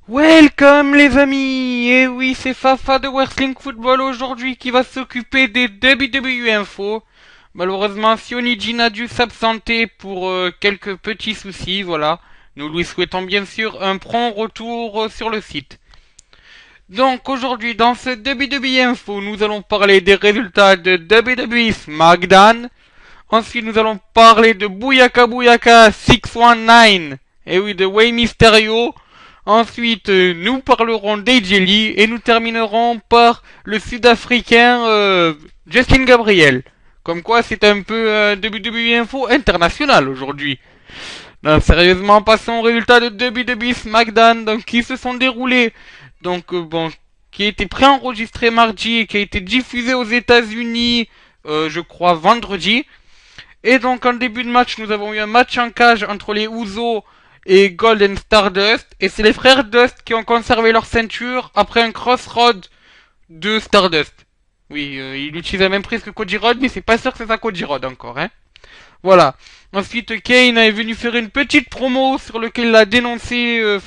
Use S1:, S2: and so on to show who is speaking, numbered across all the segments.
S1: Welcome les amis. Et oui, c'est Fafa de Wrestling Football aujourd'hui qui va s'occuper des WWE Info. Malheureusement, Sionijin a dû s'absenter pour quelques petits soucis, voilà. Nous lui souhaitons bien sûr un prompt retour sur le site. Donc aujourd'hui, dans ce WWE Info, nous allons parler des résultats de WWE SmackDown. Ensuite, nous allons parler de Booyaka Booyaka 619. Et oui, de Rey Mysterio. Ensuite, nous parlerons d'AJ Lee et nous terminerons par le Sud-Africain Justin Gabriel. Comme quoi, c'est un peu WWE Info international aujourd'hui. Non, sérieusement, passons aux résultats de WWE SmackDown, donc qui se sont déroulés. Donc qui a été préenregistré mardi et qui a été diffusé aux États-Unis, je crois vendredi. Et donc en début de match, nous avons eu un match en cage entre les Usos et Golden Stardust, et c'est les frères Dust qui ont conservé leur ceinture après un crossroad de Stardust. Oui, il utilise la même prise que Cody Rhodes, mais c'est pas sûr que c'est ça Cody Rhodes encore, hein. Voilà. Ensuite, Kane est venu faire une petite promo sur lequel il a dénoncé,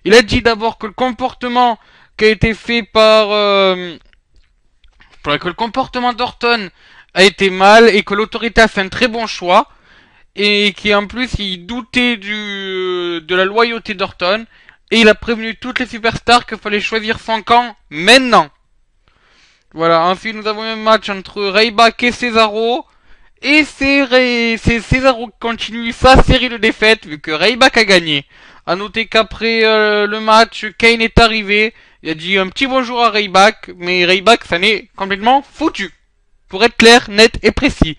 S1: il a dit d'abord que le comportement qui a été fait que le comportement d'Orton a été mal et que l'autorité a fait un très bon choix. Et qui en plus il doutait de la loyauté d'Orton, et il a prévenu toutes les superstars qu'il fallait choisir son camp maintenant. Voilà, ensuite nous avons un match entre Ryback et Cesaro, et c'est Cesaro qui continue sa série de défaites vu que Ryback a gagné. A noter qu'après le match, Kane est arrivé, il a dit un petit bonjour à Ryback, mais Ryback ça n'est complètement foutu. Pour être clair, net et précis.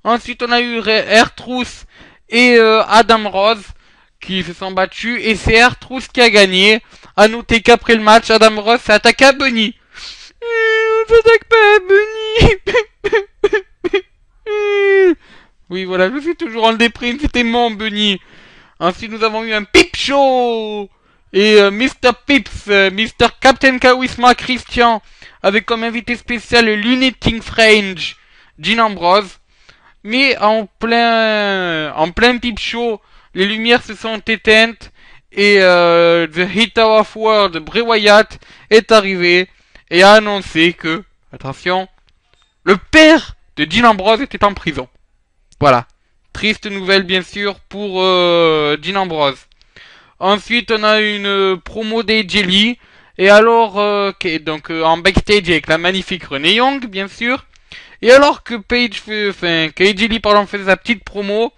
S1: Ensuite, on a eu R-Truth et Adam Rose qui se sont battus. Et c'est R-Truth qui a gagné. A noter qu'après le match, Adam Rose s'est attaqué à Bunny. On s'attaque pas à Bunny. Oui, voilà, je suis toujours en déprime. C'était mon Bunny. Ensuite, nous avons eu un Pip Show. Et Mr. Pips, Mr. Captain Charisma Christian, avec comme invité spécial le Lunatic Fringe, Dean Ambrose. Mais en plein Pip Show, les lumières se sont éteintes et The Hit of World, Bray Wyatt, est arrivé et a annoncé que, attention, le père de Dean Ambrose était en prison. Voilà. Triste nouvelle bien sûr pour Dean Ambrose. Ensuite, on a une promo d'AJ Lee. Et alors, en backstage avec la magnifique Renee Young, bien sûr. Et alors que qu'AJ Lee, faisait sa petite promo,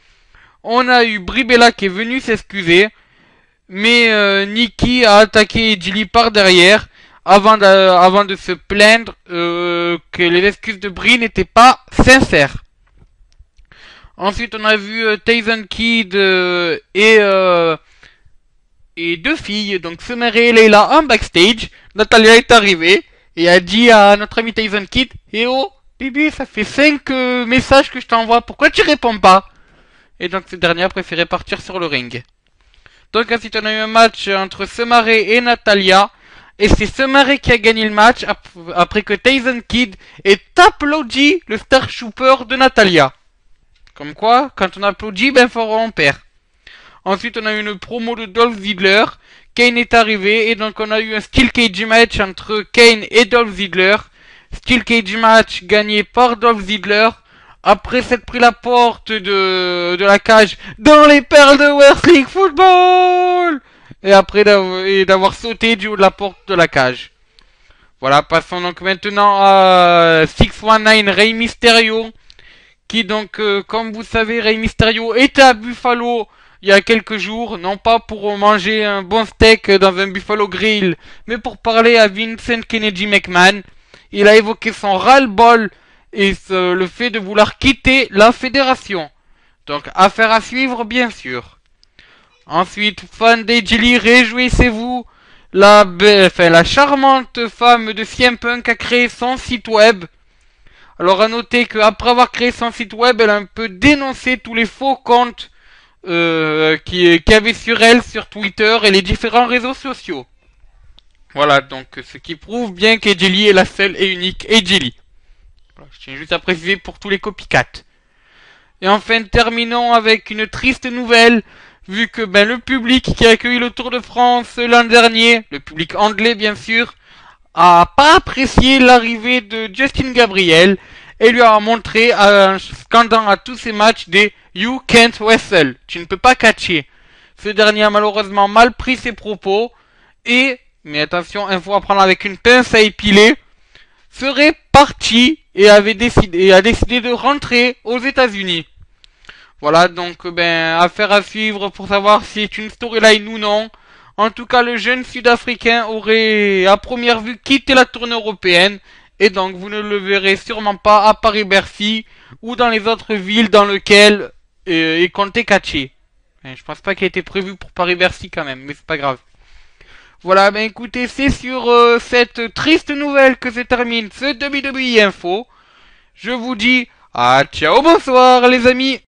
S1: on a eu Brie Bella qui est venu s'excuser. Mais Nikki a attaqué AJ Lee par derrière avant de se plaindre que les excuses de Brie n'étaient pas sincères. Ensuite, on a vu Tyson Kidd et deux filles, donc Summer et Leila en backstage. Natalia est arrivée et a dit à notre ami Tyson Kidd: Eh oh, Bibi, ça fait 5 messages que je t'envoie, pourquoi tu réponds pas? Et donc cette dernière a préféré partir sur le ring. Donc ensuite on a eu un match entre Summer et Natalia. Et c'est Summer qui a gagné le match après que Tyson Kidd ait applaudi le Star Trooper de Natalia. Comme quoi, quand on applaudit, ben fort on perd. Ensuite, on a eu une promo de Dolph Ziggler. Kane est arrivé et donc on a eu un Steel Cage match entre Kane et Dolph Ziggler. Steel Cage match gagné par Dolph Ziggler après s'être pris la porte de la cage dans les perles de Wrestling Football et après d'avoir sauté du haut de la porte de la cage. Voilà, passons donc maintenant à 619 Rey Mysterio qui donc, comme vous savez, Rey Mysterio était à Buffalo il y a quelques jours, non pas pour manger un bon steak dans un Buffalo Grill, mais pour parler à Vincent Kennedy McMahon. Il a évoqué son ras-le-bol et le fait de vouloir quitter la fédération. Donc, affaire à suivre, bien sûr. Ensuite, fans d'AJ Lee, réjouissez-vous. La charmante femme de CM Punk a créé son site web. Alors, à noter qu'après avoir créé son site web, elle a un peu dénoncé tous les faux comptes qu'il y avait sur elle, sur Twitter et les différents réseaux sociaux. Voilà, donc ce qui prouve bien qu'AJ Lee est la seule et unique AJ Lee. Voilà, je tiens juste à préciser pour tous les copycats. Et enfin, terminons avec une triste nouvelle. vu que ben le public qui a accueilli le Tour de France l'an dernier, le public anglais bien sûr, a pas apprécié l'arrivée de Justin Gabriel et lui a montré en scandant à tous ses matchs des You can't wrestle, tu ne peux pas catcher. Ce dernier a malheureusement mal pris ses propos et, mais attention, il faut apprendre avec une pince à épiler, serait parti et a décidé de rentrer aux États-Unis. Voilà, donc ben affaire à suivre pour savoir si c'est une storyline ou non. En tout cas, le jeune Sud-Africain aurait à première vue quitté la tournée européenne et donc vous ne le verrez sûrement pas à Paris-Bercy ou dans les autres villes dans lesquelles il comptait catcher. Je pense pas qu'il ait été prévu pour Paris-Bercy quand même, mais c'est pas grave. Voilà, ben écoutez, c'est sur cette triste nouvelle que se termine ce WWE Info. Je vous dis à ciao, bonsoir les amis.